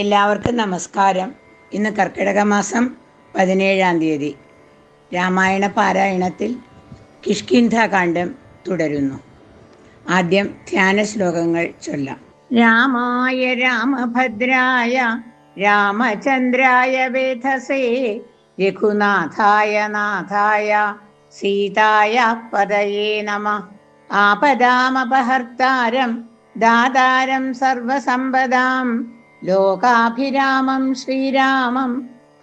എല്ലാവർക്കും നമസ്കാരം. ഇന്ന് കർക്കിടക മാസം 17-ാം തീയതി. രാമായണ പാരായണത്തിൽ കിഷ്കിന്ധാകാന്ഡം തുടരുന്നു. ആദ്യം ധ്യാന ശ്ലോകങ്ങൾ ചൊല്ലാം. രാമായ രാമഭദ്രായ രാമചന്ദ്രായ വേധസേ രഘുനാഥായ നാഥായ സീതായ പദയേ നമഃ. ആപദാമപഹർത്താരം ദാതാരം സർവസമ്പദാം ലോകാഭിരാമം ശ്രീരാമം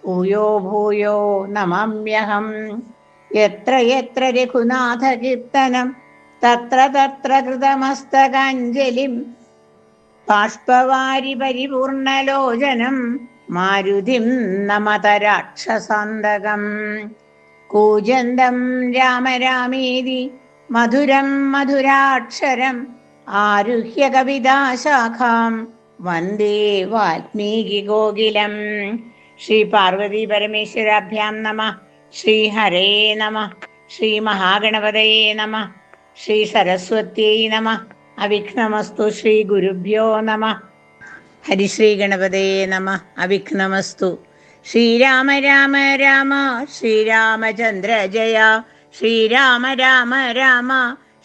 ഭൂയോ ഭൂയോ നമാമ്യഹം. യത്ര യത്ര രഘുനാഥ കീർത്തനം തത്ര തത്ര കൃതമസ്തകാഞ്ജലിം ബാഷ്പവാരി പരിപൂർണലോചനം മാരുതിം നമത രാക്ഷസാന്തകം. കൂജന്തം രാമ രാമേതി മധുരം മധുരാക്ഷരം ആരുഹ്യ കവിതാശാഖാം വന്ദേ വാൽമീകി ഗോകുലം. ശ്രീ പാർവതി പരമേശ്വരാഭ്യാം നമഃ. ശ്രീ ഹരേ നമഃ. ശ്രീ മഹാഗണപതയേ നമഃ. ശ്രീ സരസ്വത്യൈ നമഃ. അവിഘ്നമസ്തു. ശ്രീ ഗുരുഭ്യോ നമഃ. ഹരിശ്രീ ഗണപതയേ നമഃ. അവിഘ്നമസ്തു. ശ്രീരാമ രാമ രാമ ശ്രീരാമചന്ദ്ര ജയ. ശ്രീരാമ രാമ രാമ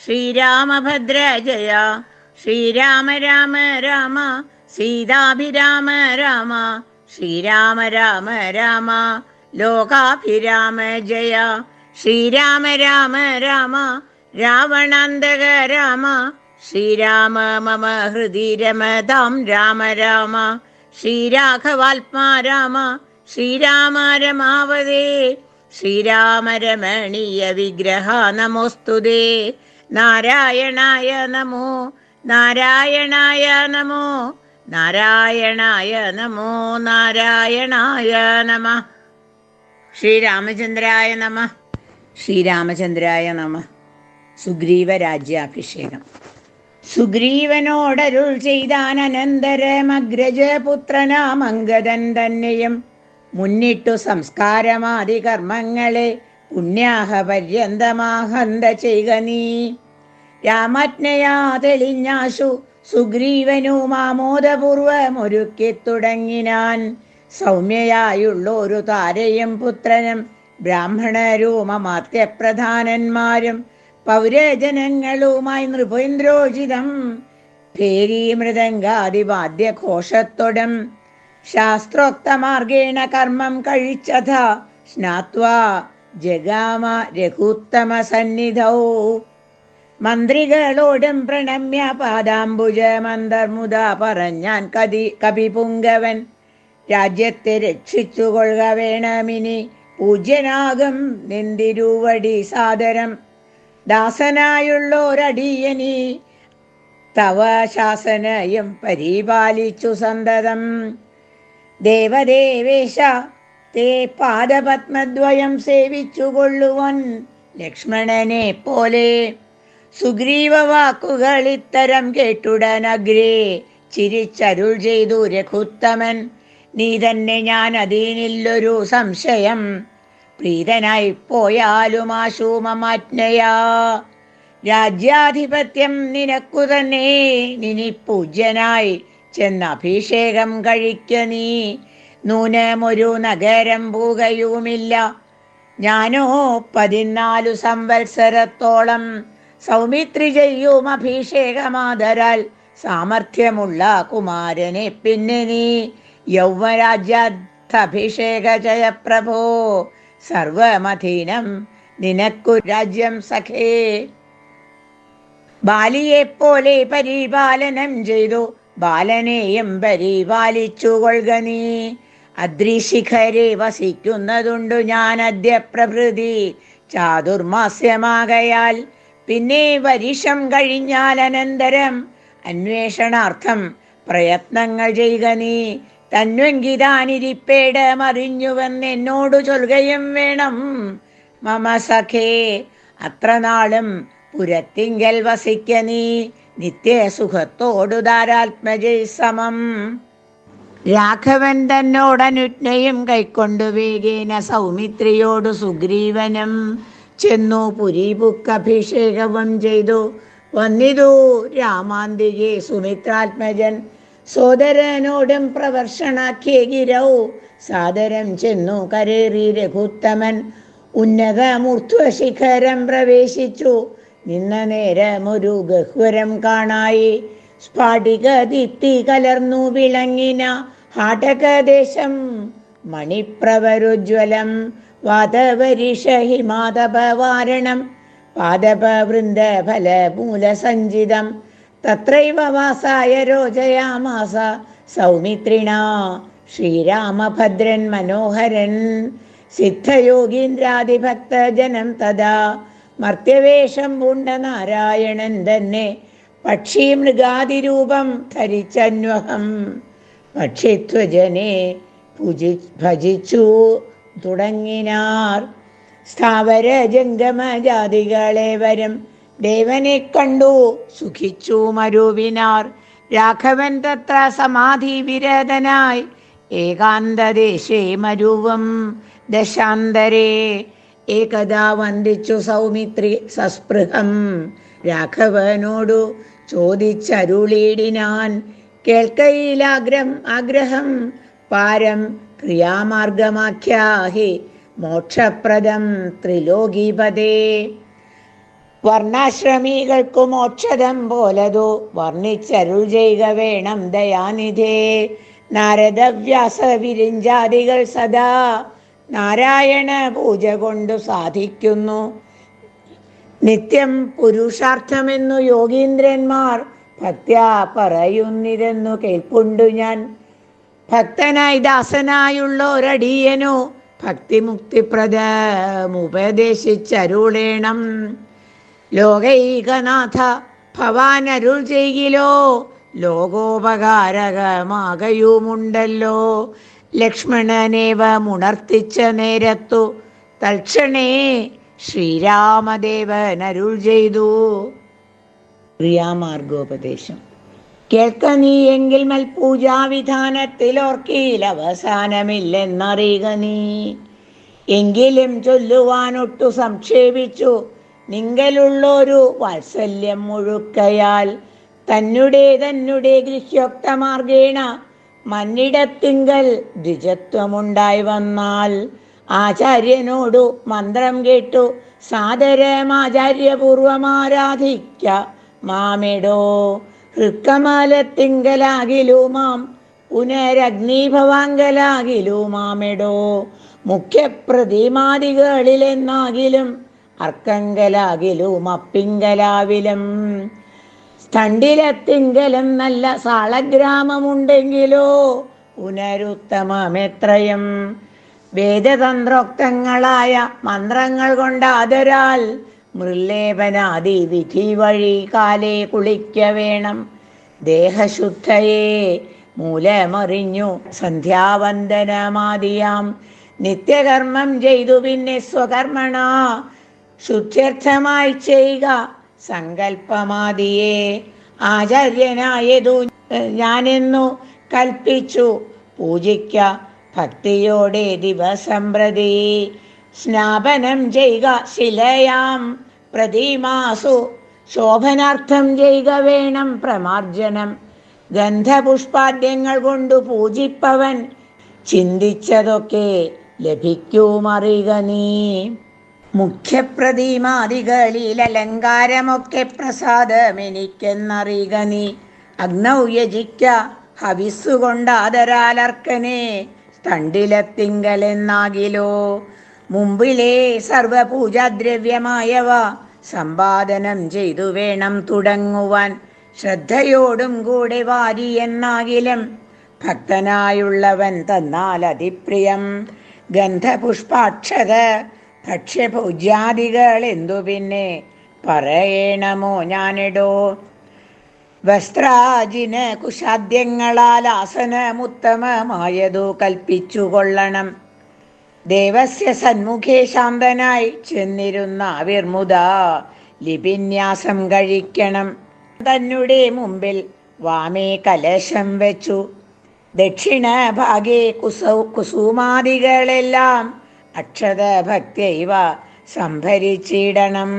ശ്രീരാമഭദ്ര ജയ. ശ്രീരാമ രാമ രാമ സീതാഭിരാമ രാമ. ശ്രീരാമ രാമ രാമ ലോകാഭിരാമ ജയ. ശ്രീരാമ രാമ രാമ രാവണാന്തക രാമ. ശ്രീരാമ മമ ഹൃദി രമതാം രാമ രാമ. ശ്രീരാഘവാത്മാ രാമ. ശ്രീരാമ രമാവതേ. ശ്രീരാമ രമണീയ വിഗ്രഹ നമോസ്തുതേ. നാരായണായ നമോ നാരായണായ നമോ നാരായണായ നമോ നാരായണായ നമഃ. ശ്രീരാമചന്ദ്രായ നമഃ. ശ്രീരാമചന്ദ്രായ നമഃ. സുഗ്രീവരാജ്യാഭിഷേകം. സുഗ്രീവനോടരുൾ ചെയ്താൻ അനന്തരമഗ്രജപുത്രനാം അംഗദൻ തന്നെയും മുന്നിട്ടു സംസ്കാരമാദി കർമ്മങ്ങളെ പുണ്യാഹ പര്യന്തമാഹന്ത ചെയ്ക നീ. രാമജ്ഞയാ തെളിഞ്ഞാശു സുഗ്രീവനു മാമോദപൂർവമൊരുക്കി തുടങ്ങിനാൻ. സൗമ്യയായുള്ളൊരു താരയും പുത്രനും ബ്രാഹ്മണരൂമമാത്യപ്രധാനന്മാരും പൗരജനങ്ങളുമായി നൃപേന്ദ്രോചിതം ഭേരീ മൃദംഗാദിവാദ്യഘോഷത്തോടും ശാസ്ത്രോക്തമാർഗേണ കർമ്മം കഴിച്ചഥ സ്നാത്വാ ജഗാമ രഘുത്തമ സന്നിധൗ. മന്ത്രികളോടും പ്രണമ്യ പാദാംബുജ മന്ദർമുദ പറഞ്ഞാൻ കപിപുങ്കവൻ. രാജ്യത്തെ രക്ഷിച്ചുകൊള്ളുക വേണമിനി പൂജ്യനാകും നിന്തിരുവടി സാദരം. ദാസനായുള്ളോരടിയനി തവ ശാസനയും പരിപാലിച്ചു സന്തതം. ദേവദേവേശ തേ പാദപത്മദ്വയം സേവിച്ചുകൊള്ളുവൻ ലക്ഷ്മണനെ പോലെ. സുഗ്രീവ വാക്കുകൾ ഇത്തരം കേട്ടുടനഗ്രേ ചിരിച്ചരുൾ ചെയ്തു രഘുത്തമൻ. നീ തന്നെ ഞാൻ അതിനില്ലൊരു സംശയം. പ്രീതനായി പോയാലും ആശൂമമാജ്ഞയാ. രാജ്യാധിപത്യം നിനക്കു തന്നെ നിനി പൂജ്യനായി ചെന്ന അഭിഷേകം കഴിക്ക നീ. നൂനമൊരു നഗരം പൂകയുമില്ല ഞാനോ 14 സംവത്സരത്തോളം. സൗമിത്രി ചെയ്യും അഭിഷേകമാതരാൽ സാമർഥ്യമുള്ള കുമാരനെ പിന്നെ നീ. യൗവരാജ്യാഭിഷേക ജയ പ്രഭോ സർവമധീനം നിനക്കു രാജ്യം സഖേ. ബാലിയെപ്പോലെ പരിപാലനം ചെയ്തു ബാലനെയും പരിപാലിച്ചുകൊള്ളുക നീ. അദ്രിശിഖരെ വസിക്കുന്നതുണ്ടു ഞാൻ അദ്യ പ്രഭൃതി ചാതുർമാസ്യമാകയാൽ. പിന്നെ വരിഷം കഴിഞ്ഞാൽ അനന്തരം അന്വേഷണാർത്ഥം പ്രയത്നങ്ങൾ ചെയ്യുക നീ. തന്വങ്കിതാനിരിപ്പേടമറിഞ്ഞുവെന്ന് എന്നോടു ചൊൽകയും വേണം മമ സഖേ. അത്ര നാളും പുരത്തിങ്കൽ വസിക്ക നീ നിത്യസുഖത്തോടു ധാരാത്മജൈ സമം. രാഘവൻ തന്നോടനുജ്ഞയും കൈക്കൊണ്ടു വേഗേന സൗമിത്രിയോടു സുഗ്രീവനും ചെന്നു പുരീപുക്കഭിഷേകവും ചെയ്തു വന്നിതു. രാമാന്തികെ സുമിത്രാത്മജൻ സോദരനോടും പ്രവർഷണാക്കിയ ഗിരൗ സാദരം ചെന്നു കരേറി രഘുത്തമൻ. ഉന്നതമൂർധ്വശിഖരം പ്രവേശിച്ചു നിന്ന നേരമൊരു ഗഹ്വരം കാണായി. സ്ഫാടിക ദീപ്തി കലർന്നു വിളങ്ങിന ഹാടകദേശം മണിപ്രവരുജ്വലം. വാതവരിഷ ഹിമാതപവാരണം പാദപവൃന്ദ ഫലമൂലസഞ്ചിതം. തത്രൈവ വാസായ രോചയാമാസ സൗമിത്രിണ ശ്രീരാമഭദ്രൻ മനോഹരൻ. സിദ്ധയോഗീന്ദ്രാദിഭക്തജനം തഥാ മർത്യവേഷം പൂണ്ട നാരായണൻ തന്നെ പക്ഷി മൃഗാതിരൂപം ധരിച്ചന്വഹം. പക്ഷിത്വജനെ ഭജിച്ചു തുടങ്ങിനാർ. സ്ഥാവര ജംഗമ ജാതികളെ വരും ദേവനെ കണ്ടു സുഖിച്ചു മരുവിനാർ. രാഘവൻ തത്ര സമാധി വിരതനായി ഏകാന്തദേശേ മരുവും ദശാന്തരേ. ഏകദാ വന്ദിച്ചു സൗമിത്രി സസ്പൃഹം. രാഘവനോടു ചോദിച്ചരുളിടിനാൻ ആഗ്രഹം പാരം ക്രിയാമാർഗമാഖ്യാഹി മോക്ഷപ്രദം ത്രിലോകീപതേ. വർണ്ണാശ്രമികൾക്കു മോക്ഷദം പോലതു വർണ്ണിച്ചരുൾ ചെയ്യുക വേണം ദയാനിധേ. നാരദവ്യാസ വിരിഞ്ചാദികൾ സദാ നാരായണ പൂജ കൊണ്ടു സാധിക്കുന്നു. നിത്യം പുരുഷാർത്ഥമെന്നു യോഗീന്ദ്രന്മാർ ഭക്ത്യാ പറയുന്നിതെന്നു കേൾപ്പുണ്ടു ഞാൻ. ഭക്തനായി ദാസനായുള്ളൊരടിയനു ഭക്തിമുക്തിപ്രദമുപദേശിച്ചരുളേണം. ലോകൈകനാഥ ഭവാനരുൾ ചെയ്യിലോ ലോകോപകാരകമാകയുമുണ്ടല്ലോ. ലക്ഷ്മണനേവമുണർത്തിച്ച നേരത്തു തൽക്ഷണേ ശ്രീരാമദേവനരുൾ ചെയ്തു. ക്രിയാമാർഗോപദേശം കേൾക്ക നീ എങ്കിൽ മൽപൂജാവിധാനത്തിൽ ഓർക്കീൽ അവസാനമില്ലെന്നറിയുക നീ. എങ്കിലും ചൊല്ലുവാനൊട്ടു സംക്ഷേപിച്ചു നിങ്കലുള്ളൊരു വാത്സല്യം മുഴുക്കയാൽ. തന്നെ ഗൃഹ്യോക്തമാർഗേണ മന്നിടത്തിങ്കൽ ദ്വിജത്വമുണ്ടായി വന്നാൽ. ആചാര്യനോടു മന്ത്രം കേട്ടു സാദരമാചാര്യപൂർവമാരാധിക്ക മാമിടോ. ഹൃക്കമലത്തിങ്കലാകിലുമാം പുനരഗ്നിഭവാങ്കലാകിലുമാമിടോ. മുഖ്യപ്രതിമാദികളിലെന്നാകിലും അർക്കങ്കലാകിലും അപ്പിങ്കലാവിലും. സ്ഥണ്ടിലത്തിങ്കലും നല്ല സാളഗ്രാമമുണ്ടെങ്കിലോ പുനരുത്തമമെത്രയും. വേദതന്ത്രോക്തങ്ങളായ മന്ത്രങ്ങൾ കൊണ്ടാദരാൽ മൃല്ലേപനാദി വിധി വഴി കാലേ കുളിക്ക വേണം. ദേഹശുദ്ധയെ മൂലമറിഞ്ഞു സന്ധ്യാവന്ദനമാദിയാം നിത്യകർമ്മം ചെയ്തു പിന്നെ സ്വകർമ്മണ ശുദ്ധ്യർത്ഥമായി ചെയ്യുക സങ്കല്പമാദിയെ. ആചാര്യനായതു ഞാനെന്നു കൽപ്പിച്ചു പൂജിക്ക ഭക്തിയോടെ ദിവസം പ്രതി. സ്നാപനം ചെയ്യുക ശിലയാം പ്രതിമാസു ശോഭനാർത്ഥം ചെയ്യുക വേണം പ്രമാർജനം. ഗന്ധപുഷ്പാദ്യങ്ങൾ കൊണ്ടു പൂജിപ്പവൻ ചിന്തിച്ചതൊക്കെ ലഭിക്കുമറിയുക നീ. മുഖ്യപ്രതിമാദികളിൽ അലങ്കാരമൊക്കെ പ്രസാദമെനിക്കെന്നറിയുക നീ. അഗ്നൗ യജിക്ക ഹവിസ്സുകൊണ്ടാദരാലർക്കനെ തണ്ടിലത്തിങ്കലെന്നാകിലോ. മുമ്പിലെ സർവപൂജാദ്രവ്യമായവ സമ്പാദനം ചെയ്തു വേണം തുടങ്ങുവാൻ. ശ്രദ്ധയോടും കൂടെ വാരി എന്നാകിലും ഭക്തനായുള്ളവൻ തന്നാൽ അതിപ്രിയം. ഗന്ധപുഷ്പാക്ഷത ഭക്ഷ്യപൂജ്യാദികൾ എന്തു പിന്നെ പറയണമോ ഞാനിടോ. വസ്ത്രാജിന കുശാദ്യങ്ങളാൽ ആസനമുത്തമമായതു കൽപ്പിച്ചു കൊള്ളണം. ദേവസ്യ സന്മുഖേ ശാന്തനായി ചെന്നിരുന്ന വിർമുദ ലിപിന്യാസം കഴിക്കണം. തന്നെ മുമ്പിൽ വാമേ കലശം വെച്ചു ദക്ഷിണ ഭാഗേ കുസുമാദികളെല്ലാം അക്ഷത ഭക്തിയൈവ സംഭരിച്ചിടണം.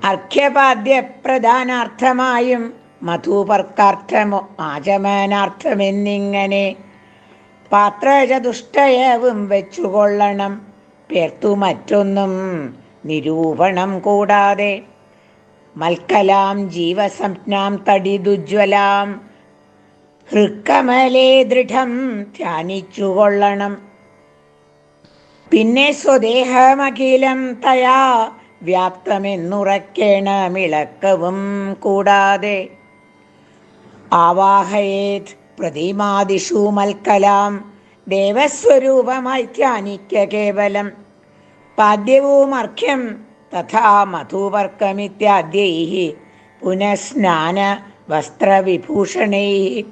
അർഘ്യപാദ്യ പ്രധാനാർത്ഥമായും മധുപർക്കാർത്ഥമോ ആചമനാർത്ഥമെന്നിങ്ങനെ പാത്രചതുഷ്ടയവും വെച്ചുകൊള്ളണം. പേർത്തു മറ്റൊന്നും നിരൂപണം കൂടാതെ മൽക്കലാം ജീവസംജ്ഞാം തടിദുജ്വലാം ഹൃക്കമലേ ദൃഢം ധ്യാനിച്ചുകൊള്ളണം. പിന്നെ സ്വദേഹമഖിലം തയാ വ്യാപ്തമെന്നുറക്കേണമിളക്കവും കൂടാതെ ആവാഹയേത് പ്രതിമാദിഷു മൽക്കലാം ദേവസ്വരൂപമായി ധ്യാനിക്ക കേവലം. പാദ്യവും അർഘ്യം തഥാ മധുപർക്കമിത്യാദ്യൈഃ പുനഃസ്നാന വസ്ത്രവിഭൂഷണൈഃ.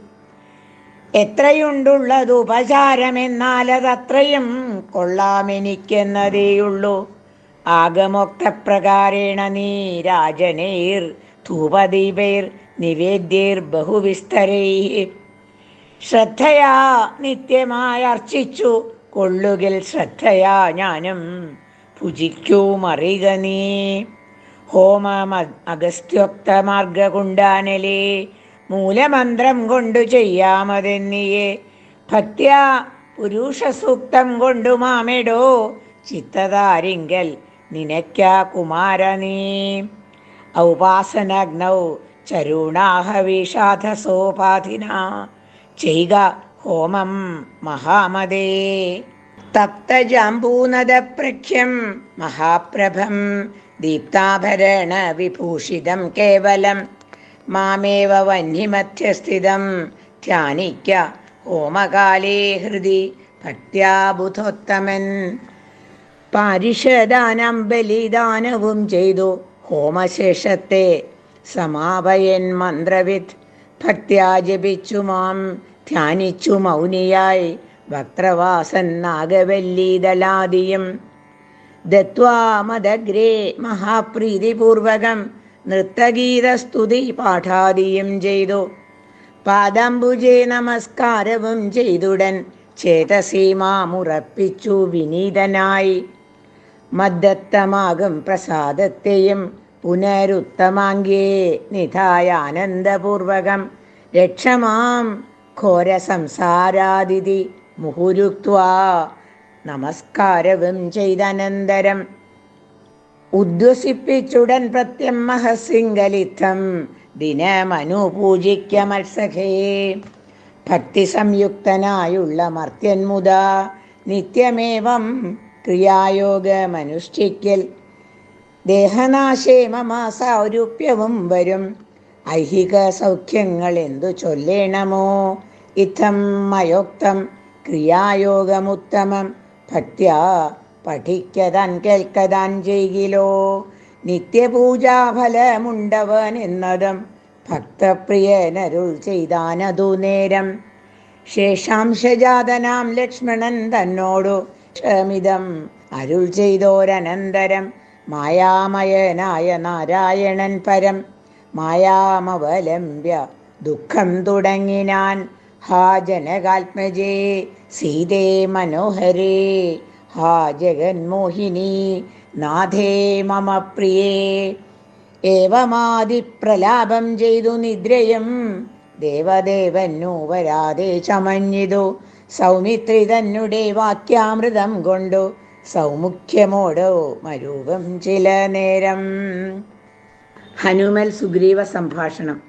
എത്രയുണ്ടുള്ളത് ഉപചാരമെന്നാലതത്രയും കൊള്ളാമെനിക്കെന്നതേയുള്ളൂ. ആഗമോക്തപ്രകാരേണ നീരാജനൈർ ധൂപദീപൈർ നിവേദ്യൈർ ബഹുവിസ്തരൈഃ ശ്രദ്ധയാ നിത്യമായി അർച്ചിച്ചു കൊള്ളുകിൽ ശ്രദ്ധയാ ഞാനും ഭുജിക്കൂമറിക നീ. ഹോമം അഗസ്ത്യോക്തമാർഗകുണ്ടാനലേ മൂലമന്ത്രം കൊണ്ടു ചെയ്യാമതെന്നിയെ ഭക്ത്യാ പുരുഷസൂക്തം കൊണ്ടു മാമെടോ ചിത്തതാരിങ്കൽ നിനയ്ക്കാ കുമാര നീ. ഔപാസനഗ്നൗ ചരുണാഹവിഷാധസോപാധിന ചെയ്ക ഹോമം മഹാമതേ. തപ്തജാംബൂനദപ്രഖ്യം മഹാപ്രഭം ദീപ്താഭരണ വിഭൂഷിതം കേവലം മാമേവ വഹ്നിമധ്യസ്ഥിതം ധ്യാനിക്ക ഹോമകാലേ ഹൃദി ഭക്ത്യാ ബുധോത്തമൻ. പാരിഷദാനം ബലിദാനവും ചെയ്തു ഹോമശേഷത്തെ സമാപയൻ മന്ത്രവിദ് ഭക്ത്യാ ജപിച്ചു മാം ധ്യാനിച്ചു മൗനിയായി വക്രവാസൻ നാഗവല്ലീദലാദിയും ദത്വാ മദഗ്രേ മഹാപ്രീതിപൂർവകം നൃത്തഗീതസ്തുതി പാഠാദിയും ചെയ്തു പാദാംബുജേ നമസ്കാരവും ചെയ്തുടൻ ചേതസീമാമുറപ്പിച്ചു വിനീതനായി. മദ്ദത്തമാകും പ്രസാദത്തെയും പുനരുത്തമാംഗേ നിധായ ആനന്ദപൂർവകം രക്ഷമാം ഘോര സംസാരാദിതി മുഹുരുക്വാ നമസ്കാരവും ചെയ്തനന്തരം ഉദ്വസിപ്പിച്ചുടൻ പ്രത്യം മഹസിംഗലിത്തം ദിനമനുപൂജിക്ക മത്സഖേ. ഭക്തി സംയുക്തനായുള്ള മർത്യൻ മുതാ നിത്യമേവം ക്രിയായോഗമനുഷ്ഠിക്കൽ ദേഹനാശേ മമ സൗരൂപ്യവും വരും. ഐഹിക സൗഖ്യങ്ങൾ എന്തു ചൊല്ലേണമോ ഇത്തം മയോക്തം ക്രിയായോഗമുത്തമം ഭക്ത്യാ പഠിക്കതാൻ കേൾക്കതാൻ ചെയ്കിലോ. നിത്യപൂജാഫലമുണ്ടവൻ എന്നതും ഭക്തപ്രിയനരുൾ ചെയ്താനതു നേരം. ശേഷാംശജാതനാം ലക്ഷ്മണൻ തന്നോടു ക്ഷമിതം അരുൾ ചെയ്തോരനന്തരം മായാമയനായ നാരായണൻ പരം മായാമവലംബ്യ ദുഃഖം തുടങ്ങിനാൻ. ഹാ ജനകാത്മജേ സീതേ മനോഹരേ ഹാ ജഗന്മോഹിനി നാഥേ മമ പ്രിയേ. ഏവമാദിപ്രലാപം ചെയ്തു നിദ്രയും ദേവദേവനു വരാതെ ചമഞ്ഞിതു. സൗമിത്രി തന്നെ വാക്യാമൃതം കൊണ്ടു സൗമുഖ്യമോടോ മരൂപം ചില നേരം. ഹനുമൽ സുഗ്രീവ സംഭാഷണം.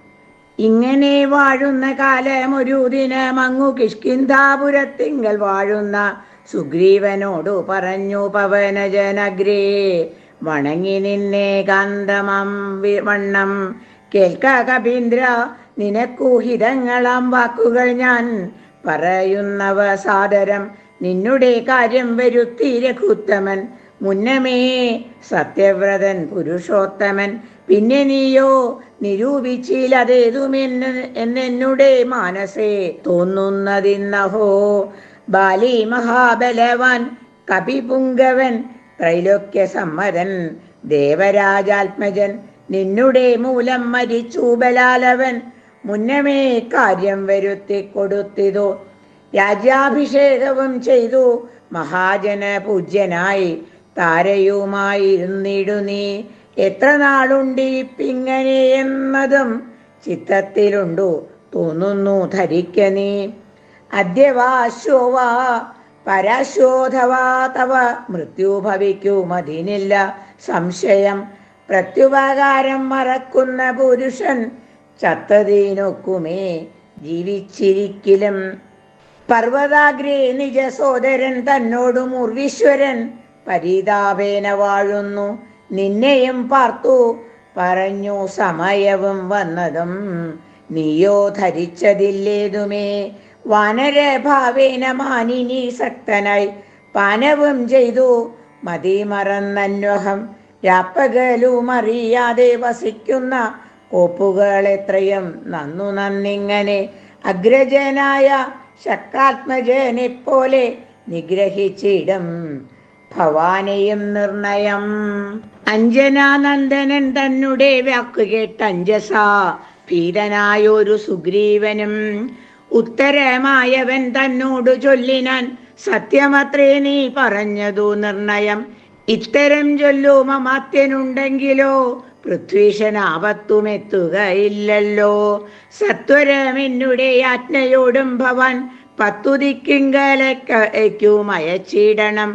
ഇങ്ങനെ വാഴുന്ന കാലമൊരു ദിനമങ്ങു കിഷ്കിന്ധാപുരത്തിങ്കൽ വാഴുന്ന സുഗ്രീവനോടു പറഞ്ഞു പവനജനഗ്രേ വണങ്ങി നിന്നെ കാന്തമം വണ്ണം കേൾക്ക കപീന്ദ്ര നിനക്കൂഹിതങ്ങളാം വാക്കുകൾ ഞാൻ പറയുന്നവ സാദരം. നിന്നുടെ കാര്യം വരുത്തി രഘുത്തമൻ മുന്നമേ സത്യവ്രതൻ പുരുഷോത്തമൻ. പിന്നെ നീയോ നിരൂപിച്ചില്ലതേതുമെന്നുടെ മാനസേ തോന്നുന്നതിന്നഹോ. ബാലി മഹാബലവാൻ കപിപുങ്കവൻ ത്രൈലോക്യ സമ്മതൻ ദേവരാജാത്മജൻ നിന്നുടെ മൂലം മരിച്ചു ബലാലവൻ. മുന്നമേ കാര്യം വരുത്തി കൊടുത്തിതു രാജ്യാഭിഷേകവും ചെയ്തു മഹാജന പൂജ്യനായി താരയുമായിരുന്നിടു നീ. എത്ര നാളുണ്ടിരിപ്പിങ്ങനെ എന്നതും ചിത്തത്തിലുണ്ടു തോന്നുന്നു ധരിക്ക നീ. അദ്യവാശ്വോ വാ പരാശ്വോധവാ തവ മൃത്യു ഭവിക്കുമതിനില്ല സംശയം. പ്രത്യുപകാരം മറക്കുന്ന പുരുഷൻ ചത്തതീനൊക്കുമേ ജീവിച്ചിരിക്കലും. പർവ്വതാഗ്രേ നിജ സോദരൻ തന്നോടും ഉർവീശ്വരൻ പരിതാപേന വാഴുന്നു. നിന്നെയും പാർത്തു പറഞ്ഞു സമയവും വന്നതും നീയോ ധരിച്ചതില്ലേതുമേ. വാനരഭാവേന മാനിനി സക്തനായി പാനവും ചെയ്തു മതിമറന്നന്വഹം. രാപ്പകലുമറിയാതെ വസിക്കുന്ന കോപ്പുകൾ എത്രയും നന്നു നന്നിങ്ങനെ അഗ്രജനായ ശക്രാത്മജനെ പോലെ നിഗ്രഹിച്ചിടും ഭവാനെയും നിർണയം. അഞ്ജനാനന്ദനൻ തന്നെ വാക്കു കേട്ടഞ്ജസ ഭീതനായൊരു സുഗ്രീവനും ഉത്തരമായവൻ തന്നോട് ചൊല്ലിനാൻ. സത്യമത്രേ നീ പറഞ്ഞതു നിർണയം. ഇത്തരം ചൊല്ലും അമാത്യനുണ്ടെങ്കിലോ പൃഥ്വീശനാപത്തുമെത്തുകയില്ലല്ലോ. സത്വരമെന്നുടെ ആജ്ഞയോടും ഭവാൻ പത്തുദിക്കിങ്കലയ്ക്കും അയച്ചിടണം.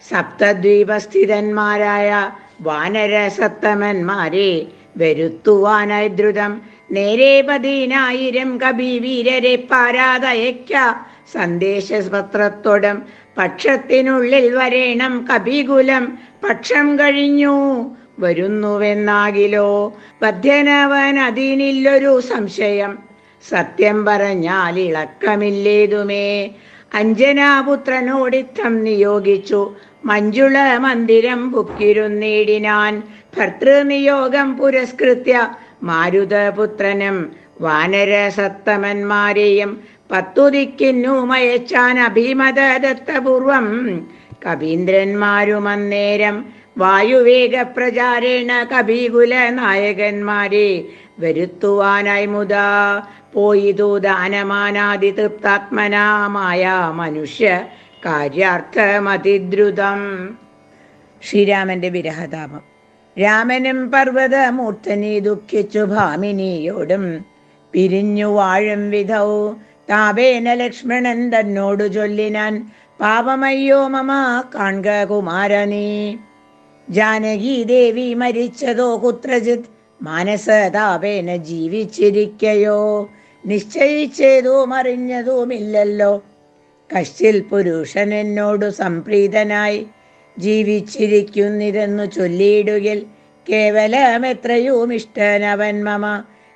സപ്തദ്വീപസ്ഥിതന്മാരായ വാനരസത്തമന്മാരെ വരുത്തുവാനായി ദ്രുതം നേരെ 10,000 കപിവീരരെ പാരാതയക്ക. സന്ദേശപത്രത്തോടും പക്ഷത്തിനുള്ളിൽ വരേണം കപികുലം. പക്ഷം കഴിഞ്ഞു വരുന്നുവെന്നാകിലോ ബദ്ധനവൻ അതിനില്ലൊരു സംശയം. സത്യം പറഞ്ഞാൽ ഇളക്കമില്ലേതുമേ. അഞ്ജനാപുത്രനോടിത്തം നിയോഗിച്ചു മഞ്ജുള മന്ദിരം പുക്കിരുന്നേടിനാൻ. ഭർത്തൃനിയോഗം പുരസ്കൃത്യ മാരുതപുത്രനും വാനരസത്തമന്മാരെയും 10 ദിക്കിന്നു മയച്ചാൻ അഭിമതദത്തപൂർവം. കവീന്ദ്രന്മാരും അന്നേരം വായുവേഗപ്രചാരേണ കപികുല നായകന്മാരെ വരുത്തുവാനായി മുതാ പോയിതു ദാനമാനാദി തൃപ്താത്മനാമായ മനുഷ്യ കാര്യാർത്ഥമതിദ്രുതം. ശ്രീരാമന്റെ വിരഹതാപം. രാമനും പർവ്വതമൂർത്തനെ ദുഃഖിച്ചു ഭാമിനിയോടും പിരിഞ്ഞു വാഴും വിധൗ താപേന ലക്ഷ്മണൻ തന്നോടു ചൊല്ലിനാൻ. പാപമയ്യോ മമ കാൺക കുമാരനീ. ജാനകി ദേവി മരിച്ചതോ കുത്രജിത് മാനസതാപേന ജീവിച്ചിരിക്കയോ. നിശ്ചയിച്ചതും അറിഞ്ഞതുമില്ലല്ലോ. കശ്ചിൽ പുരുഷൻ എന്നോടു സംപ്രീതനായി ജീവിച്ചിരിക്കുന്നിതെന്നു ചൊല്ലിയിടുകിൽ കേവലം എത്രയും ഇഷ്ടനവൻ മമ.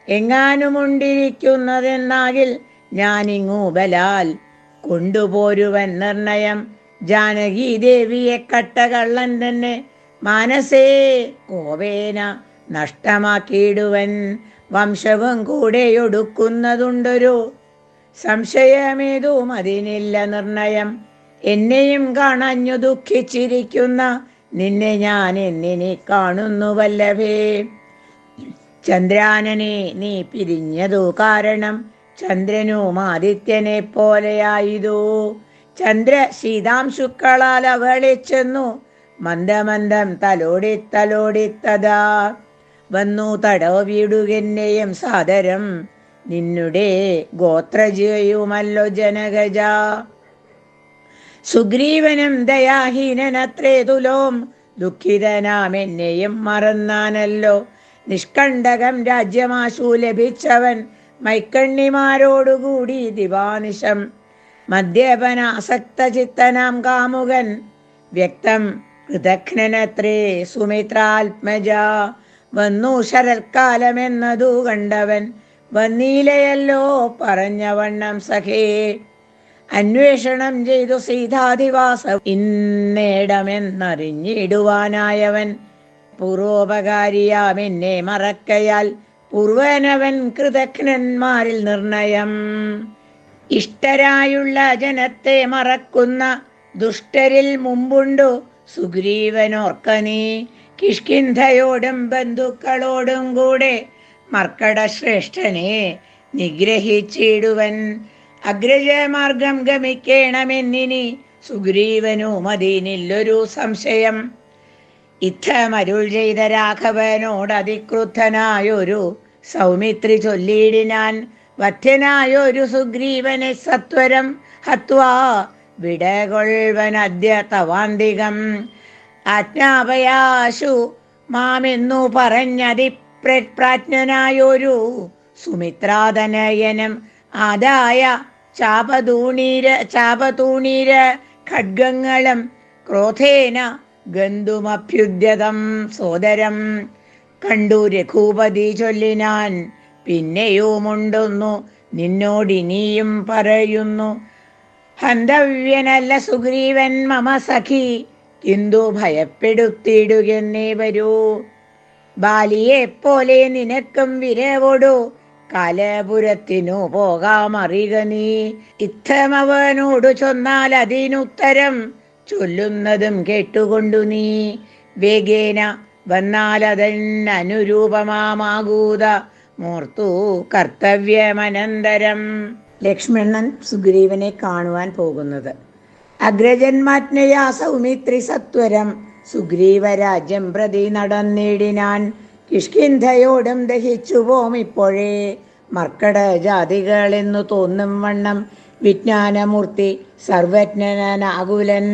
എങ്ങാനുമുണ്ടിരിക്കുന്നതെന്നാകിൽ ഞാനിങ്ങു ബലാൽ കൊണ്ടുപോരുവൻ നിർണയം. ജാനകി ദേവിയെ കട്ടകള്ളൻ തന്നെ മാനസേ കോപേന നഷ്ടമാക്കിയിടുവൻ. വംശവും കൂടെ ഒടുക്കുന്നതുണ്ടൊരു സംശയമേതും അതിനില്ല നിർണയം. എന്നെയും കാണാഞ്ഞു ദുഃഖിച്ചിരിക്കുന്ന നിന്നെ ഞാൻ എന്നിനി കാണുന്നു വല്ലഭേ. ചന്ദ്രാനനെ നീ പിരിഞ്ഞതു കാരണം ചന്ദ്രനും ആദിത്യനെ പോലെയായതു. ചന്ദ്ര ശീതാംശുക്കളാൽ അവളെ ചെന്നു മന്ദമന്ദം തലോടിത്തതാ വന്നു തടവിടുകെന്നെയും സാദരം. നിന്നുടെ ഗോത്രജയുമല്ലോ ജനകജ. സുഗ്രീവനും ദയാഹീനനത്രേ തുലോം ദുഃഖിതനാം എന്നെയും മറന്നാനല്ലോ. നിഷ്കണ്ടകം രാജ്യമാശു ലഭിച്ചവൻ മൈക്കണ്ണിമാരോടുകൂടി ദിവാനിശം. മദ്യപനാസക്ത ചിത്തനാം കാമുകൻ വ്യക്തം കൃതഘ്നനത്രേ സുമിത്രാത്മജ. വന്നു ശരൽക്കാലമെന്നതു കണ്ടവൻ വന്നീലയല്ലോ പറഞ്ഞവണ്ണം സഖേ. അന്വേഷണം ചെയ്തു സീതാധിവാസം ഇന്നേടമെന്നറിഞ്ഞിടുവാനായവൻ. പൂർവോപകാരിയാമെന്നെ മറക്കയാൽ പൂർവനവൻ കൃതഘ്നന്മാരിൽ നിർണയം. ഇഷ്ടരായുള്ള ജനത്തെ മറക്കുന്ന ദുഷ്ടരിൽ മുമ്പുണ്ടു സുഗ്രീവനോർക്കനീ. കിഷ്കിന്ധയോടും ബന്ധുക്കളോടും കൂടെ മർക്കടശ്രേഷ്ഠനെ നിഗ്രഹിച്ചിടുവൻ. അഗ്രജമാർഗം ഗമിക്കണമെന്നിനി സുഗ്രീവനും അതിനില്ലൊരു സംശയം. ഇത്തമരുൾ ചെയ്ത രാഘവനോട് അതിക്രുദ്ധനായൊരു സൗമിത്രി ചൊല്ലിയിടിനാൻ, വധ്യനായൊരു സുഗ്രീവനെ സത്വരം ഹത്വാ വിടകൊൾവനദ്യ തവാന്തികം. ആജ്ഞാപയാശു മാമെന്നു പറഞ്ഞതിപ്രാജ്ഞനായൊരു സുമിത്രാതനയനം ആദായ ചാപതൂണീര ഖഡ്ഗങ്ങളും ക്രോധേന ഗന്ധുമഭ്യുദ്യതം സോദരം. കണ്ടു രഘുപതി ചൊല്ലിനാൻ, പിന്നെയുമുണ്ടൊന്നു നിന്നോടിനിയും പറയുന്നു. ഹന്തവ്യനല്ല സുഗ്രീവൻ മമ സഖി, കിന്തു ഭയപ്പെടുത്തിയിടുകെന്നേ വരൂ. ബാലിയെപ്പോലെ നിനക്കും വിരവോടു കാലപുരത്തിനു പോകാമറിക നീ. ഇത്തമവനോടു ചൊന്നാൽ അതിനുത്തരം ചൊല്ലുന്നതും കേട്ടുകൊണ്ടു നീ. വേഗേന വന്നാലതനുരൂപമാകൂത മൂർത്തു കർത്തവ്യമനന്തരം. ലക്ഷ്മണൻ സുഗ്രീവനെ കാണുവാൻ പോകുന്നത്. അഗ്രജന്മാജ്ഞയാ സൗമിത്രി സത്വരം സുഗ്രീവരാജ്യം പ്രതി നടന്നിടിനാൻ. കിഷ്കിന്ധയോടും ദഹിച്ചു പോമിപ്പോഴേ മർക്കട ജാതികളെന്നു തോന്നും വണ്ണം. വിജ്ഞാനമൂർത്തി സർവജ്ഞനാകുലൻ,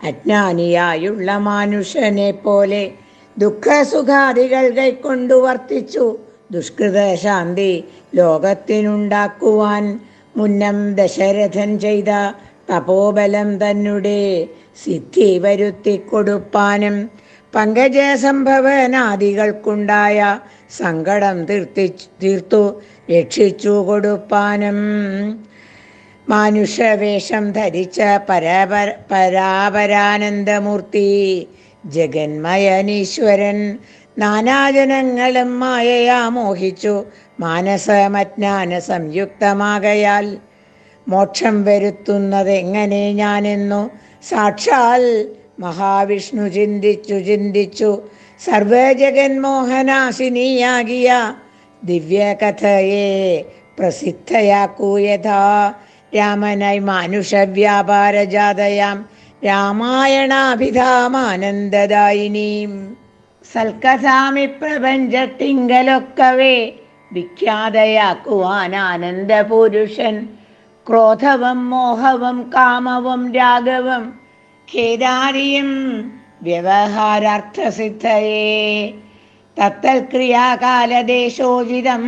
അജ്ഞാനിയായുള്ള മാനുഷനെ പോലെ ദുഃഖസുഖാദികൾ കൈക്കൊണ്ടു വർത്തിച്ചു ദുഷ്കൃത ശാന്തി ലോകത്തിനുണ്ടാക്കുവാൻ. മുന്നം ദശരഥൻ ചെയ്ത തപോബലം തന്നെ സിദ്ധി വരുത്തി കൊടുപ്പാനും പങ്കജസംഭവനാദികൾക്കുണ്ടായ സങ്കടം തീർത്തു രക്ഷിച്ചു കൊടുപ്പാനും മാനുഷവേഷം ധരിച്ച പരാപരാനന്ദമൂർത്തി ജഗന്മയനീശ്വരൻ നാനാജനങ്ങളും മായയാ മോഹിച്ചു മാനസമജ്ഞാന സംയുക്തമാകയാൽ മോക്ഷം വരുത്തുന്നതെങ്ങനെ ഞാനെന്നു സാക്ഷാൽ മഹാവിഷ്ണു ചിന്തിച്ചു സർവജഗന്മോഹനാശിനിയാകിയ ദിവ്യകഥയെ പ്രസിദ്ധയാക്കൂ യഥാ. രാമനായി മാനുഷവ്യാപാരജാതയാം രാമായണാഭിധാമാനന്ദദായിനീം. സൽക്കഥാമി പ്രപഞ്ചത്തിങ്കലൊക്കവേ വിഖ്യാതയാക്കുവാൻ ആനന്ദപുരുഷൻ. ക്രോധവും മോഹവും കാമവും രാഗവും ഖേദാരിയും വ്യവഹാരാർത്ഥസിദ്ധയേ. തത്തൽക്രിയാകാലദേശോചിതം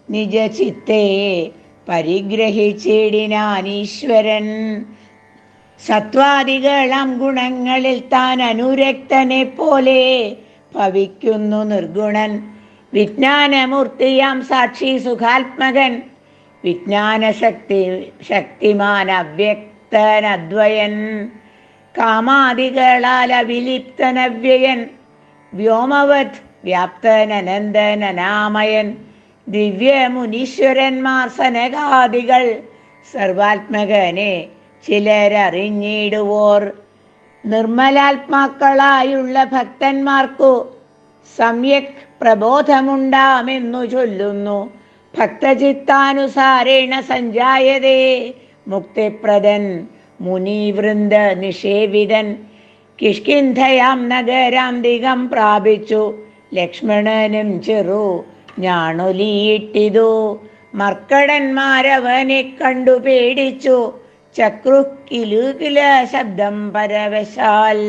നിജചിത്തേ പരിഗ്രഹിച്ചിടിനാനീശ്വരൻ. സത്വാദികളാം ഗുണങ്ങളിൽ താൻ അനുരക്തനെ പോലെ ഭവിക്കുന്നു നിർഗുണൻ. വിജ്ഞാനമൂർത്തിയാം സാക്ഷി സുഖാത്മകൻ, ശക്തിമാൻ അവ്യക്തനദ്വയൻ. കാമാദികളാൽ അവിലിപ്തനവ്യയൻ, വ്യോമവത് വ്യാപ്തനനന്ദനാമയൻ. ദിവ്യമുനീശ്വരന്മാർ സനകാദികൾ സർവാത്മകനെ ചിലരറിഞ്ഞിടുവോർ. നിർമ്മലാത്മാക്കളായുള്ള ഭക്തന്മാർക്കു സമ്യക് പ്രബോധമുണ്ടാമെന്നു ചൊല്ലുന്നു. ഭക്തചിത്താനുസാരേണ സഞ്ജായതേ മുക്തിപ്രദൻ മുനിവൃന്ദ നിഷേവിതൻ. കിഷ്കിന്ധയാം നഗരാന്തികം പ്രാപിച്ചു ലക്ഷ്മണനും ചെറു ഞാണൊലിയിട്ടിതു. മർക്കടന്മാരവനെ കണ്ടു പേടിച്ചു ചക്രുക്കിലുകില ശബ്ദം പരവശാൽ.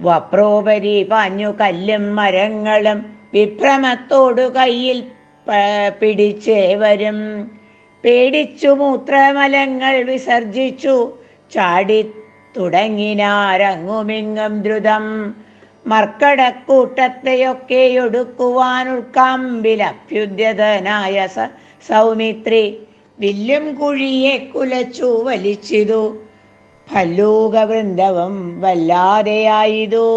വപ്രോപരി പാഞ്ഞു കല്ലും മരങ്ങളും വിഭ്രമത്തോടു കയ്യിൽ പിടിച്ചേവരും. പേടിച്ചു മൂത്രമലങ്ങൾ വിസർജിച്ചു ചാടി തുടങ്ങിനാരങ്ങുമിങ്ങും ദ്രുതം. മർക്കടക്കൂട്ടത്തെയൊക്കെ ഒടുക്കുവാൻ ഉൾക്കാമ്പിലഭ്യുദ്യതനായ സൗമിത്രി വില്ലും കുഴിയെ കുലച്ചു വലിച്ചിതു. ഭല്ലൂകവൃന്ദവും വല്ലാതെയായിതു.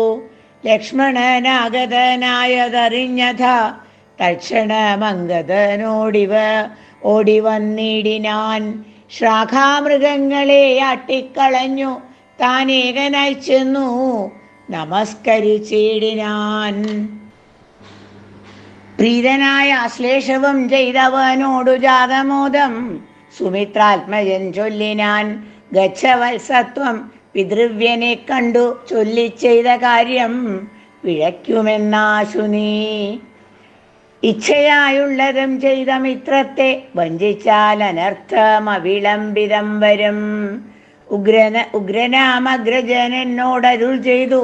ലക്ഷ്മണനാഗതനായതറിഞ്ഞഥ തൽക്ഷണമംഗതനോടിവ ഓടിവന്നിടിനാൻ. ശാഖാമൃഗങ്ങളെ ആട്ടിക്കളഞ്ഞു താനേകനായി ചെന്നു നമസ്കരിച്ചിടിനാൻ. പ്രീതനായ ആശ്ലേഷവും ചെയ്തവനോടു ജാതമോദം സുമിത്രാത്മജൻ ചൊല്ലിനാൻ. ഗച്ഛവത്സത്വം പിതൃവ്യനെ കണ്ടു ചൊല്ലിച്ചെയ്ത കാര്യം പിഴയ്ക്കുമെന്നാശു നീ. ഇച്ഛയായുള്ളതും ചെയ്ത മിത്രത്തെ വഞ്ചിച്ചാൽ അനർത്ഥം അവിളംബിതം വരും. ഉഗ്രനാമഗ്രജൻ എന്നോടരുൾ ചെയ്തു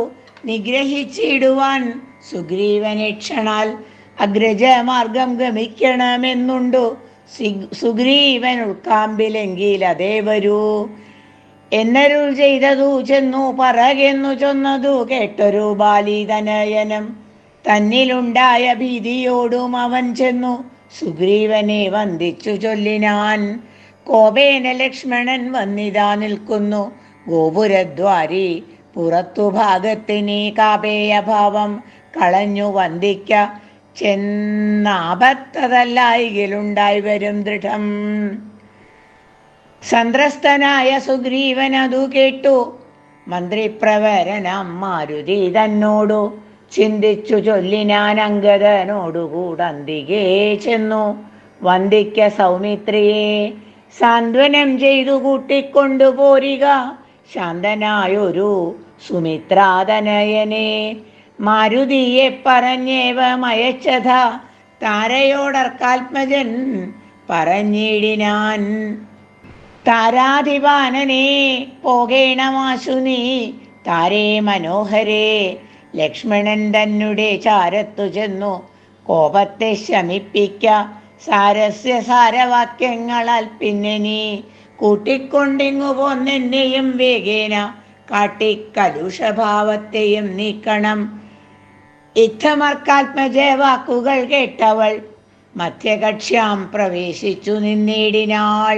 നിഗ്രഹിച്ചിടുവാൻ സുഗ്രീവനേക്ഷണാൽ അഗ്രജമാർഗം ഗമിക്കണമെന്നുണ്ടു. സുഗ്രീവൻ ഉൾക്കാമ്പിലെങ്കിൽ അതേ വരൂ എന്നരുൾ ചെയ്തതു ചെന്നു പറകെന്നു ചൊന്നതു കേട്ടൊരു ബാലിതനയനം. തന്നിലുണ്ടായ ഭീതിയോടും അവൻ ചെന്നു സുഗ്രീവനെ വന്ദിച്ചു ചൊല്ലിനാൻ. കോപേന ലക്ഷ്മണൻ വന്നിതാ നിൽക്കുന്നു ഗോപുരദ്വാരി പുറത്തു ഭാഗത്തിനീ കാപേയഭാവം കളഞ്ഞു വന്ദിക്ക ചെന്നാപത്തതല്ലായികിലുണ്ടായി വരും ദൃഢം. സന്ത്രസ്തനായ സുഗ്രീവൻ അതു കേട്ടു മന്ത്രിപ്രവരനാം മാരുതി തന്നോടു ചിന്തിച്ചു ചൊല്ലിനാൻ അങ്കദനോടുകൂടന്തികേ ചെന്നു വന്ദിക്ക സൗമിത്രിയെ സാന്ത്വനം ചെയ്തു കൂട്ടിക്കൊണ്ടുപോരിക ശാന്തനായൊരു സുമിത്രാതനയനെ. മാരുതിയെ പറഞ്ഞേവമയച്ചത താരയോടർക്കാത്മജൻ പറഞ്ഞിടിനാൻ. താരാധിപാനനെ പോകേണമാശു നീ താരേ മനോഹരേ. ലക്ഷ്മണൻ തന്നെ ചാരത്തു ചെന്നു കോപത്തെ ശമിപ്പിക്ക സാരസ്യ സാരവാക്യങ്ങളാൽ പിന്നെ നീ കൂട്ടിക്കൊണ്ടിങ്ങു പോന്നെന്നെയും വേഗേന കാട്ടിക്കലുഷഭാവത്തെയും നീക്കണം. ഇത്തമർക്കാത്മജ വാക്കുകൾ കേട്ടവൾ മധ്യകക്ഷ്യാം പ്രവേശിച്ചു നിന്നിടിനാൾ.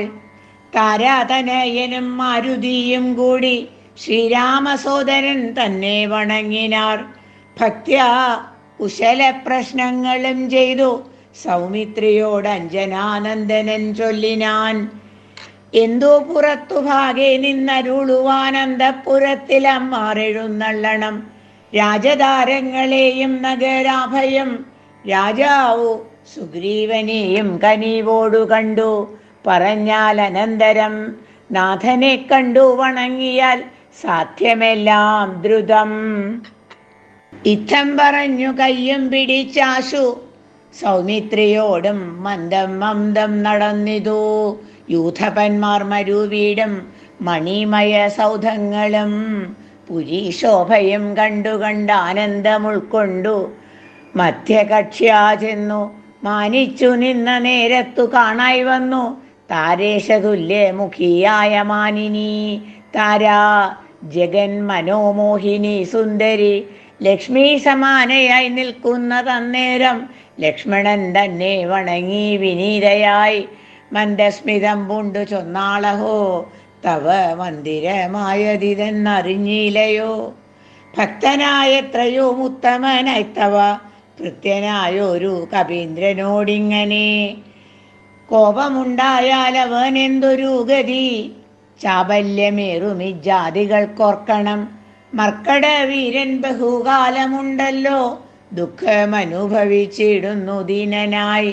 താരാതനയനും മാരുതിയും കൂടി ശ്രീരാമസോദരൻ തന്നെ വണങ്ങിനാർ. ഭക്ത്യാ കുശല പ്രശ്നങ്ങളും ചെയ്തു സൗമിത്രിയോട് അഞ്ജനാനന്ദനൻ ചൊല്ലിനാൻ. എന്തോ പുറത്തു ഭാഗെ നിന്നരുളുവാനന്തപുരത്തിലമ്മാറെഴുന്നള്ളണം രാജതാരങ്ങളെയും നഗരാഭയം. രാജാവു സുഗ്രീവനെയും കനിവോടു കണ്ടു പറഞ്ഞാൽ അനന്തരം നാഥനെ കണ്ടു വണങ്ങിയാൽ സാധ്യമെല്ലാം ദ്രുതം. ഇത്തം പറഞ്ഞു കയ്യും പിടിച്ചാശു സൗമിത്രിയോടും മന്ദം മന്ദം നടന്നിതു. യൂഥപന്മാർ മരുവീടും മണിമയ സൗധങ്ങളും പുരീശോഭയും കണ്ടുകണ്ട് ആനന്ദം ഉൾക്കൊണ്ടു മധ്യകക്ഷ്യാ ചെന്നു മാനിച്ചു നിന്ന നേരത്തു കാണായി വന്നു താരേശതുല്യമുഖിയായ മാനിനി. താരാ ജഗൻ മനോമോഹിനി സുന്ദരി ലക്ഷ്മി സമാനയായി നിൽക്കുന്നതന്നേരം ലക്ഷ്മണൻ തന്നെ വണങ്ങി വിനീതയായി മന്ദസ്മിതം പൂണ്ടു ചൊന്നാളഹോ തവ മന്ദിരമായതിതെന്നറിഞ്ഞില്ലയോ. ഭക്തനായത്രയോ ഉത്തമനായി തവ കൃത്യനായൊരു കപീന്ദ്രനോടിങ്ങനെ കോപമുണ്ടായാൽ അവൻ എന്തൊരു ഗതി. ചാബല്യമേറുമിജാതികൾക്കോർക്കണം മർക്കട വീരൻ ബഹുകാലമുണ്ടല്ലോ ദുഃഖമനുഭവിച്ചിടുന്നു ദീനനായി.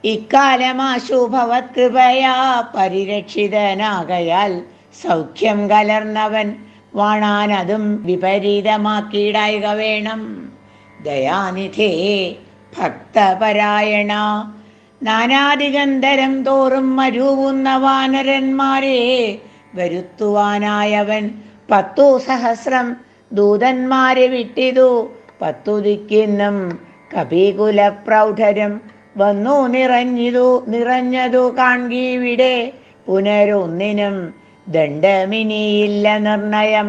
ഇക്കാലമാശു ഭവത്കൃപയാ പരിരക്ഷിതനാകയാൽ സൗഖ്യം കലർന്നവൻ വാണാൻ അതും വിപരീതമാക്കിയിടായിക വേണം. ദയാനിധേ ഭക്തപരായണ നാനാദിഗന്ധരം തോറും മരുവുന്ന വാനരന്മാരെ വരുത്തുവാനായവൻ 10,000 ദൂതന്മാരെ വിട്ടിതു. 10 ദിക്കിന്നും കപികുല പ്രൗഢരും വന്നു നിറഞ്ഞതു കാൺകീവിടെ. പുനരൊന്നിനും ദണ്ഡമിനിയില്ല നിർണയം.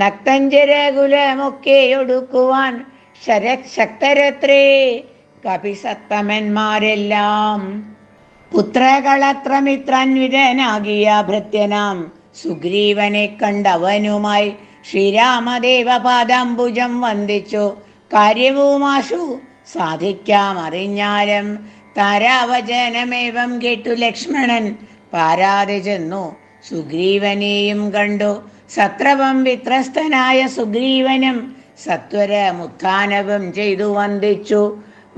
നക്തഞ്ചരകുലമൊക്കെ ഒടുക്കുവാൻ ശക്തരത്രേ കപിസത്തമന്മാരെല്ലാം. പുത്രകളത്രമിത്രാന്വിതനാകിയ ഭൃത്യനാം സുഗ്രീവനെ കണ്ടവനുമായി ശ്രീരാമദേവപാദാംബുജം വന്ദിച്ചു കാര്യവുമാശു സാധിക്കാമറിഞ്ഞാലും. താരാവചനമേവം കേട്ടു ലക്ഷ്മണൻ പാരാതെ ചെന്നു സുഗ്രീവനെയും കണ്ടു. സത്രവം വിത്രസ്തനായ സുഗ്രീവനും സത്വരമുത്ഥാനവും ചെയ്തു വന്ദിച്ചു.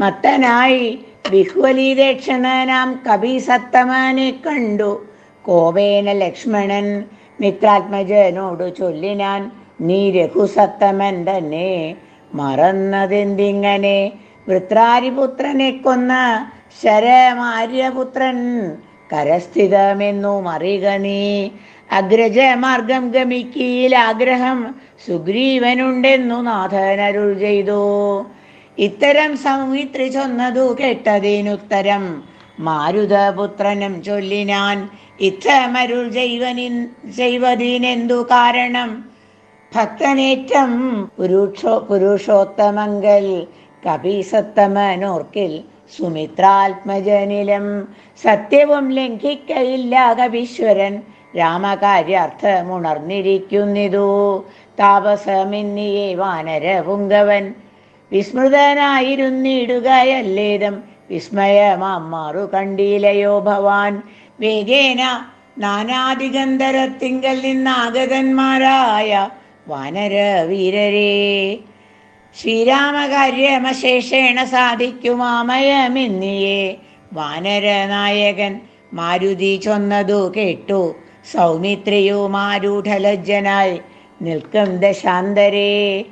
മത്തനായി വിഹ്വലീദേക്ഷണനാം കപിസത്തമനെ കണ്ടു. കോപേന ലക്ഷ്മണൻ മിത്രാത്മജനോടു ചൊല്ലിനാൻ നീ രഘുസത്തമൻ തന്നെ മറന്നതെന്തിങ്ങനെ വൃത്രാരിപുത്രനെ കൊന്ന ശരമാര്യപുത്രൻ കരസ്ഥിതമെന്നു മറിക നീ. അഗ്രജമാർഗം ഗമിക്കീൽ ആഗ്രഹം സുഗ്രീവനുണ്ടെന്നു നാഥനരുൾ ചെയ്തു. ഇത്തരം സൗമിത്രി ചൊന്നതു കേട്ടതിനുത്തരം മാരുതപുത്രനും ചൊല്ലിനാൻ. ഇത്തമരുൾ ചെയ്വതിനെന്തു കാരണം? ഭക്തനേറ്റം പുരുഷോത്തമങ്കൽ കപിസത്തമനോർക്കിൽ സുമിത്രാത്മജനിലും സത്യവും ലംഘിക്കയില്ല കപീശ്വരൻ രാമകാര്യാർത്ഥമുണർന്നിരിക്കുന്നിതു. താപസമെന്നിയെ വാനരപുങ്കവൻ വിസ്മൃതനായിരുന്നിടുകയല്ലേതും വിസ്മയമാറു കണ്ടീലയോ ഭവാൻ. വേഗേന നാനാദിഗന്ധരത്തിങ്കൽ നിന്നാഗതന്മാരായ വാനരവീരരേ, ശ്രീരാമകാര്യമശേഷേണ സാധിക്കുമാമയമെന്നിയെ വാനരനായകൻ മാരുതി ചൊന്നതു കേട്ടു. സൗമിത്രിയുമാരൂഢലജ്ജനായി നിൽക്കും ദശാന്തരേ.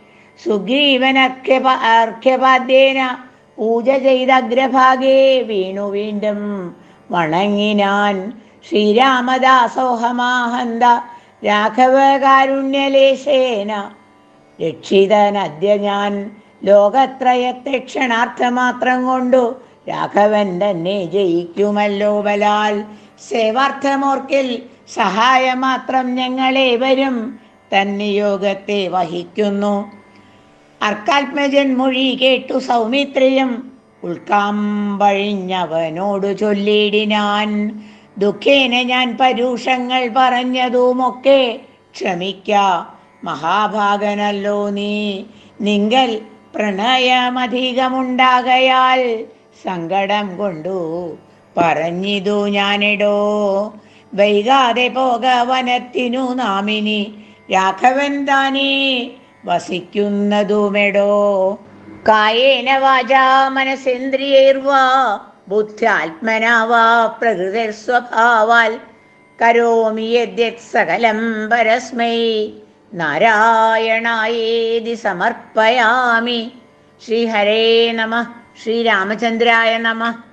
സുഗ്രീവനർഘ്യപാദ്യേന പൂജ ചെയ്ത അഗ്രഭാഗേ വീണു വീണ്ടും വണങ്ങിനാൻ. ശ്രീരാമദാസോഹമാഹന്ത രാഘവകാരുണ്യലേശേന രക്ഷിതനദ്യ ഞാൻ. ലോകത്രയത്തെ ക്ഷണാർത്ഥമാത്രം കൊണ്ടു രാഘവൻ തന്നെ ജയിക്കുമല്ലോ ബലാൽ. സേവാർത്ഥമോർക്കിൽ സഹായമാത്രം ഞങ്ങളേവരും തന്നിയോഗത്തെ വഹിക്കുന്നു. അർക്കാത്മജൻ മൊഴി കേട്ടു സൗമിത്രിയും ഉൾക്കാമ്പഴിഞ്ഞവനോടു ചൊല്ലിടിനാൻ. ദുഃഖേന ഞാൻ പരുഷങ്ങൾ പറഞ്ഞതുമൊക്കെ ക്ഷമിക്ക മഹാഭാഗനല്ലോ നീ. നിങ്കൽ പ്രണയമധികമുണ്ടാകയാൽ സങ്കടം കൊണ്ടു പറഞ്ഞിതു ഞാനിടോ. വൈകാതെ പോക വനത്തിനു നാമിനി രാഘവൻ താനേ വസിക്കുന്നതുമെടോ. കായേന വാചാ മനസേന്ദ്രിയൈർവാ ബുദ്ധ്യാത്മനാവാ പ്രകൃതിസ്വഭാവാൽ കരോമി യദ്യത് സകലം പരസ്മൈ നാരായണായേതി സമർപ്പയാമി. ശ്രീഹരേ നമഃ. ശ്രീരാമചന്ദ്രായ നമഃ.